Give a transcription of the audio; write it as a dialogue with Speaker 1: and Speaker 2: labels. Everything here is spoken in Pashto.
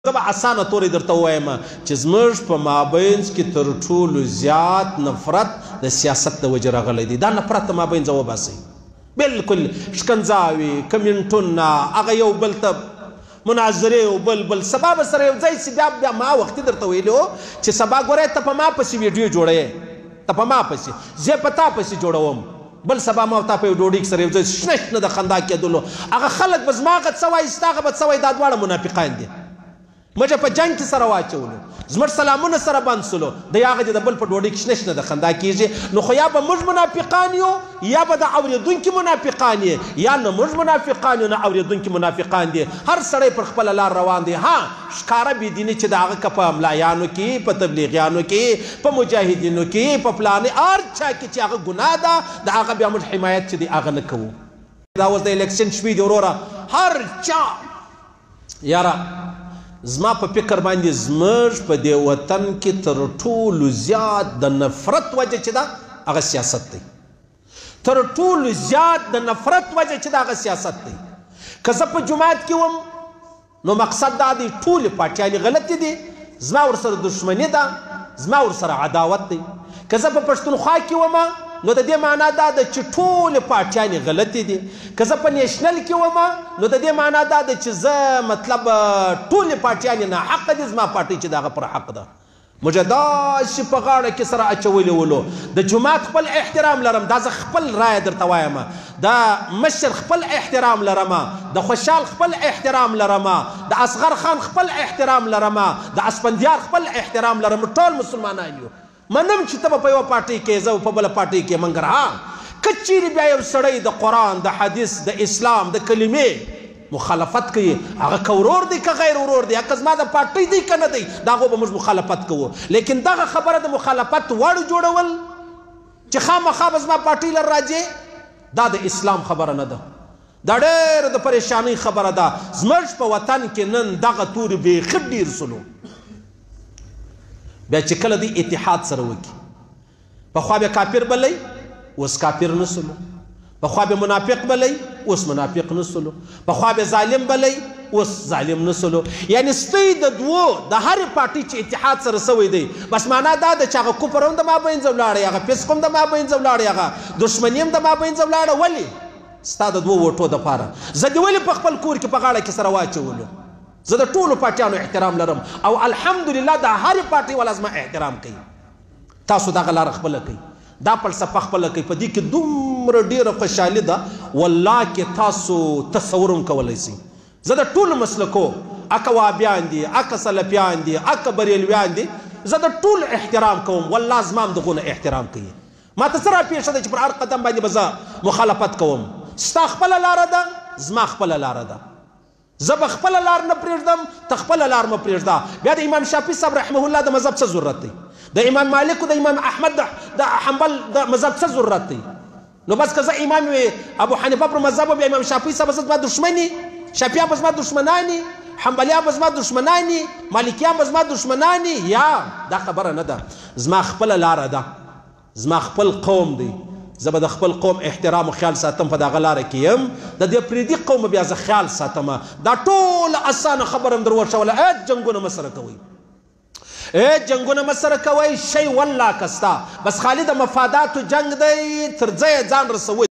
Speaker 1: زه به اسانه تورې درته ووایم چې زموږ په مابینځ کې تر ټولو زیات نفرت د سیاست د وجې راغلی دی. دا نفرت د مابینځه وباسئ. بلکل شکنځاوې کمنټونه هغه یو بل ته مناظرې او بل سبا به سره یو ځای سي. بیا ما وختي درته ویلي وو چې سبا ګورې ته په ما پسې ویډیو جوړوې، ته په ما پسې، زه په تا پسې جوړوم. بل سبا ما تا په یو ډوډۍ سره یو ځای شنه شنه د خندا کېدلو. هغه خلک به زما هغه څه وایي ستا هغه به څه وایي. دا دواړه منافقان دي. مجھے په جنگ کې سره واچولو، زموږ سلامونه سره بند سولو، د هغه د بل په ډوډۍ کې شنه شنه د خندا کېږي. نو خو یا به موږ منافقان یو یا به د اورېدونکي منافقان یې، یا نه موږ منافقان یو نه اورېدونکي منافقان دي. هر سړی پر خپله لار روان دی. ها ښکاره بېدیني چې د هغه که په ملایانو کې، په تبلیغیانو کې، په مجاهدینو کې، په پلانې هر چا کې چې هغه ګناه ده د هغه بیا موږ حمایت چې دی هغه نه کوو. دا اوس د الیکشن شپې دي وروره. هر چا یاره زما په فکر باندې زموږ په دې وطن کې تر ټولو زیات د نفرت وجه چې ده هغه سیاست دی. تر ټولو زیات د نفرت وجه چې ده هغه سیاست دی. که زه په جومات کې وم نو مقصد دا دی ټولې پارټیانې غلطې دي، زما ورسره دښمني ده، زما ورسره عداوت دی. که زه په پښتونخوا کې وم نو د دې معنا دا ده چې ټولې پارټیانې غلطې دي. که زه په نیشنل کې وم نو د دې معنا دا ده چې زه مطلب ټولې پارټیانې ناحقه دي، زما پارټۍ چې د هغه پر حق ده. موږ داسې په غاړه کې سره اچولي ولو. د جومات خپل احترام لرم، دا زه خپل رایه درته وایم. د مشر خپل احترام لرم، د خوشحال خپل احترام لرم، د اصغر خان خپل احترام لرم، د اسفندیار خپل احترام لرم. ټول مسلمانان یو. منم چې ته به په یوه پارټۍ کې، زه په بله پارټۍ کې. مګر ها که چیرې بیا یو سړی د قرآن، د حدیث، د اسلام، د کلمې مخالفت کوي، هغه که ورور دی که غیر ورور دی، که زما د پارټۍ دی که نه دی، د هغو به موږ مخالفت کوو. لیکن دغه خبره د مخالفت وړ جوړول چې خامخا به زما پارټۍ لر راځي، دا د اسلام خبره نه ده. دا ډېره د پریشانۍ خبره ده. زموږ په وطن کې نن دغه تورې بیخي ډېر سلو. بیا چې کله دی اتحاد سره وکړي، پخوا به کافر بلی اوس کافر نه سلو، پخوا به منافق بلی اوس منافق نه سلو، پخوا به ظالم بلی اوس ظالم نه سلو. یعنی ستی د دوو د هرې پارټۍ چې اتحاد سره سوی دی، بس معنا دا ده چې هغه کفر هم د مابینځه ولاړی، هغه فسق هم د مابینځه ولاړی، هغه دښمني هم د مابینځه ولاړه. ولې؟ ستا د دوو وټو دپاره. زه دې ولې په خپل کور کې په غاړه کې سره واچولو؟ زه د ټولو پارټیانو احترام لرم او الحمدلله د هرې پارټۍ والا زما احترام کوي. تاسو دغه لاره خپله کوئ، دا فلسفه خپله کوي. په دې کې دومره ډېره خوشحالي ده والله کې تاسو تصور هم کولی شئ. زه د ټولو مسلکو، اکه وهابیان دي، اکه سلفیان دي، اکه بریلویان دي، زه د ټولو احترام کوم. والله زما هم دغونه احترام کوي. ما ته څه راپېښه ده چې پر هر قدم باندې به زه مخالفت کوم. ستا خپله لاره ده، زما خپله لاره ده. زه به خپله لار نه پرېږدم، ته خپله لار مه پرېږده. بیا د امام شافعي صاحب رحمه الله د مذهب څه ضرورت دی؟ د امام مالک او د امام احمد د حنبل د مذهب څه ضرورت دی؟ نو بس که زه امام ابو حنیفه پر مذهب بیا امام شافعي صاحب زما دښمني، شافعیان به زما دښمناني، حنبلیان به زما دښمناني، مالکیان به زما دښمناني. یا دا خبره نه ده. زما خپله لاره ده، زما خپل قوم دی. زه به د خپل قوم احترام و خیال ساتم، په دغه لاره کې یم. د دې پردي قوم بیا زه خیال ساتم. دا ټوله اسانه خبره م در ورشوله. جنګونه مه سره کوئ، جنګونه مه سره کوئ. شی والله که ستا بس خالي د مفاداتو جنګ دی، تر ځایه ځان رسوئ.